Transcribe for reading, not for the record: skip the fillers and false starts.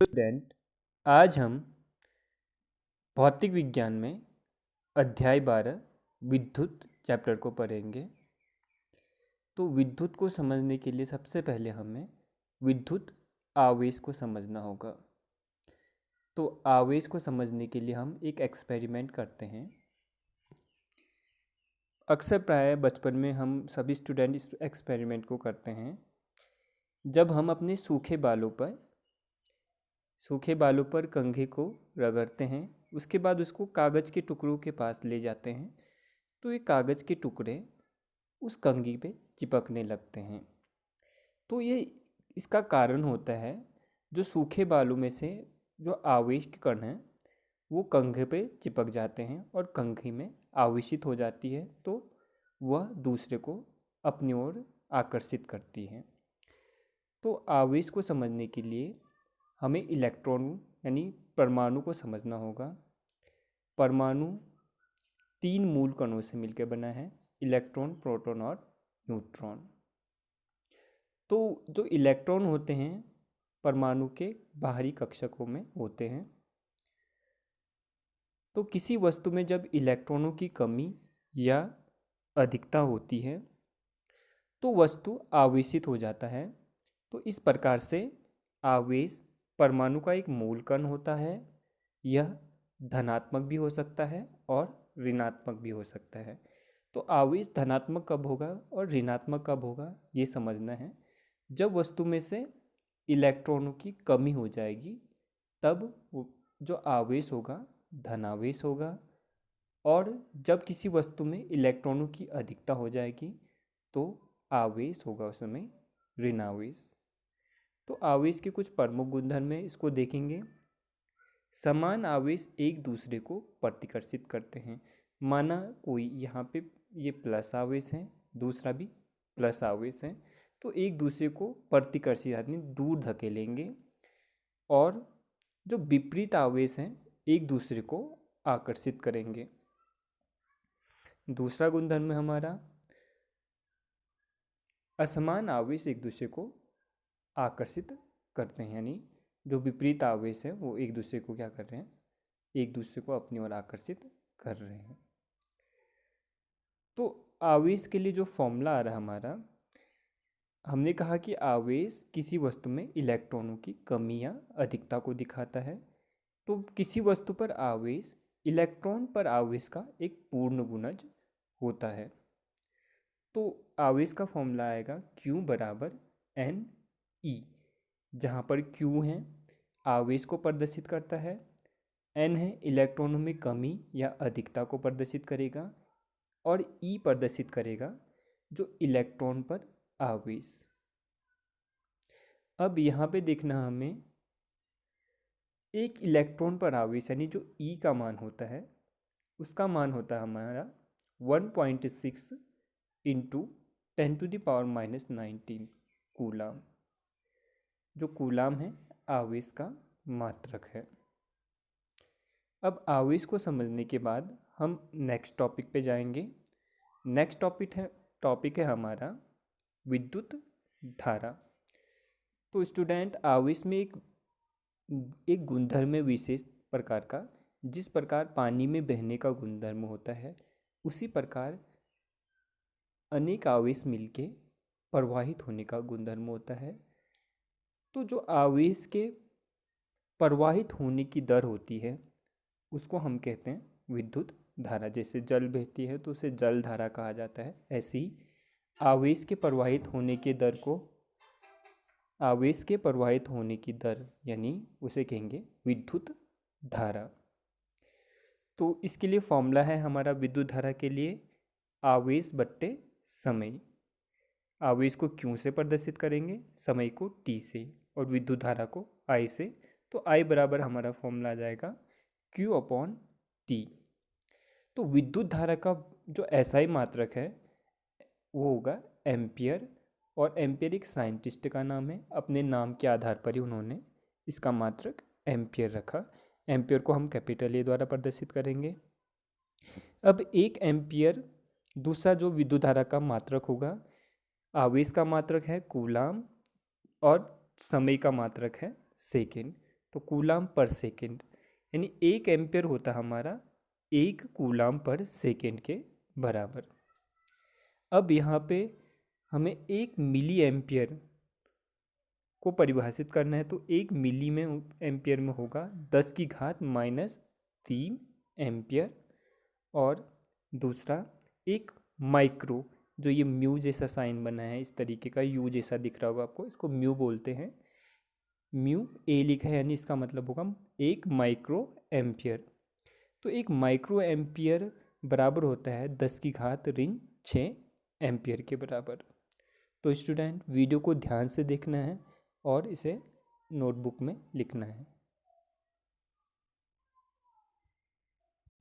Student, आज हम भौतिक विज्ञान में अध्याय 12 विद्युत चैप्टर को पढ़ेंगे। तो विद्युत को समझने के लिए सबसे पहले हमें विद्युत आवेश को समझना होगा। तो आवेश को समझने के लिए हम एक एक्सपेरिमेंट करते हैं। अक्सर प्राय बचपन में हम सभी स्टूडेंट इस एक्सपेरिमेंट को करते हैं। जब हम अपने सूखे बालों पर कंघी को रगड़ते हैं, उसके बाद उसको कागज़ के टुकड़ों के पास ले जाते हैं, तो ये कागज़ के टुकड़े उस कंघी पे चिपकने लगते हैं। तो ये इसका कारण होता है, जो सूखे बालों में से जो आवेश के कण हैं वो कंघी पे चिपक जाते हैं और कंघी में आवेशित हो जाती है, तो वह दूसरे को अपनी ओर आकर्षित करती है। तो आवेश को समझने के लिए हमें इलेक्ट्रॉन यानी परमाणु को समझना होगा। परमाणु 3 मूल कणों से मिलकर बना है, इलेक्ट्रॉन, प्रोटॉन और न्यूट्रॉन। तो जो इलेक्ट्रॉन होते हैं परमाणु के बाहरी कक्षकों में होते हैं। तो किसी वस्तु में जब इलेक्ट्रॉनों की कमी या अधिकता होती है तो वस्तु आवेशित हो जाता है। तो इस प्रकार से आवेश परमाणु का एक मूल कण होता है। यह धनात्मक भी हो सकता है और ऋणात्मक भी हो सकता है। तो आवेश धनात्मक कब होगा और ऋणात्मक कब होगा ये समझना है। जब वस्तु में से इलेक्ट्रॉनों की कमी हो जाएगी तब जो आवेश होगा धनावेश होगा, और जब किसी वस्तु में इलेक्ट्रॉनों की अधिकता हो जाएगी तो आवेश होगा उस समय ऋणावेश। तो आवेश के कुछ प्रमुख गुणधर्म हैं, इसको देखेंगे। समान आवेश एक दूसरे को प्रतिकर्षित करते हैं। माना कोई यहाँ पे ये प्लस आवेश है, दूसरा भी प्लस आवेश है, तो एक दूसरे को प्रतिकर्षित यानी दूर धकेलेंगे, और जो विपरीत आवेश हैं एक दूसरे को आकर्षित करेंगे। दूसरा गुणधर्म है हमारा असमान आवेश एक दूसरे को आकर्षित करते हैं, यानी जो विपरीत आवेश है वो एक दूसरे को क्या कर रहे हैं, एक दूसरे को अपनी ओर आकर्षित कर रहे हैं। तो आवेश के लिए जो फॉर्मूला आ रहा है हमारा, हमने कहा कि आवेश किसी वस्तु में इलेक्ट्रॉनों की कमी या अधिकता को दिखाता है। तो किसी वस्तु पर आवेश इलेक्ट्रॉन पर आवेश का एक पूर्ण गुणज होता है। तो आवेश का फॉर्मूला आएगा Q बराबर NE, जहाँ पर Q है आवेश को प्रदर्शित करता है, N है इलेक्ट्रॉनों में कमी या अधिकता को प्रदर्शित करेगा, और E प्रदर्शित करेगा जो इलेक्ट्रॉन पर आवेश। अब यहाँ पे देखना हमें एक इलेक्ट्रॉन पर आवेश यानी जो E का मान होता है उसका मान होता है हमारा 1.6 इंटू 10⁻⁻19 कूलाम। जो कूलाम है आवेश का मात्रक है। अब आवेश को समझने के बाद हम नेक्स्ट टॉपिक पे जाएंगे। नेक्स्ट टॉपिक है हमारा विद्युत धारा। तो स्टूडेंट, आवेश में एक गुणधर्म है विशेष प्रकार का। जिस प्रकार पानी में बहने का गुणधर्म होता है उसी प्रकार अनेक आवेश मिलके प्रवाहित होने का गुणधर्म होता है। तो जो आवेश के प्रवाहित होने की दर होती है उसको हम कहते हैं विद्युत धारा। जैसे जल बहती है तो उसे जल धारा कहा जाता है, ऐसे ही आवेश के प्रवाहित होने की दर यानी उसे कहेंगे विद्युत धारा। तो इसके लिए फॉर्मूला है हमारा विद्युत धारा के लिए आवेश बट्टे समय। आवेश को Q से प्रदर्शित करेंगे, समय को T से, और विद्युत धारा को I से। तो I बराबर हमारा फॉर्मूला आ जाएगा Q/T। तो विद्युत धारा का जो SI मात्रक है वो होगा एम्पियर, और एम्पियर एक साइंटिस्ट का नाम है। अपने नाम के आधार पर ही उन्होंने इसका मात्रक एम्पियर रखा। एम्पियर को हम कैपिटल A द्वारा प्रदर्शित करेंगे। अब 1 एम्पियर दूसरा जो विद्युत धारा का मात्रक होगा, आवेश का मात्रक है कूलाम और समय का मात्रक है सेकेंड। तो कूलाम पर सेकेंड, यानी 1 एम्पियर होता हमारा 1 कूलाम पर सेकेंड के बराबर। अब यहाँ पे हमें 1 मिली एम्पियर को परिभाषित करना है, तो 1 मिली में एम्पियर में होगा 10⁻³ एम्पियर। और दूसरा एक माइक्रो, जो ये म्यू जैसा साइन बना है, इस तरीके का यू जैसा दिख रहा होगा आपको, इसको म्यू बोलते हैं। म्यू ए लिखा है यानी इसका मतलब होगा 1 माइक्रो एम्पियर। तो 1 माइक्रो एम्पियर बराबर होता है 10⁻6 एम्पियर के बराबर। तो स्टूडेंट वीडियो को ध्यान से देखना है और इसे नोटबुक में लिखना है।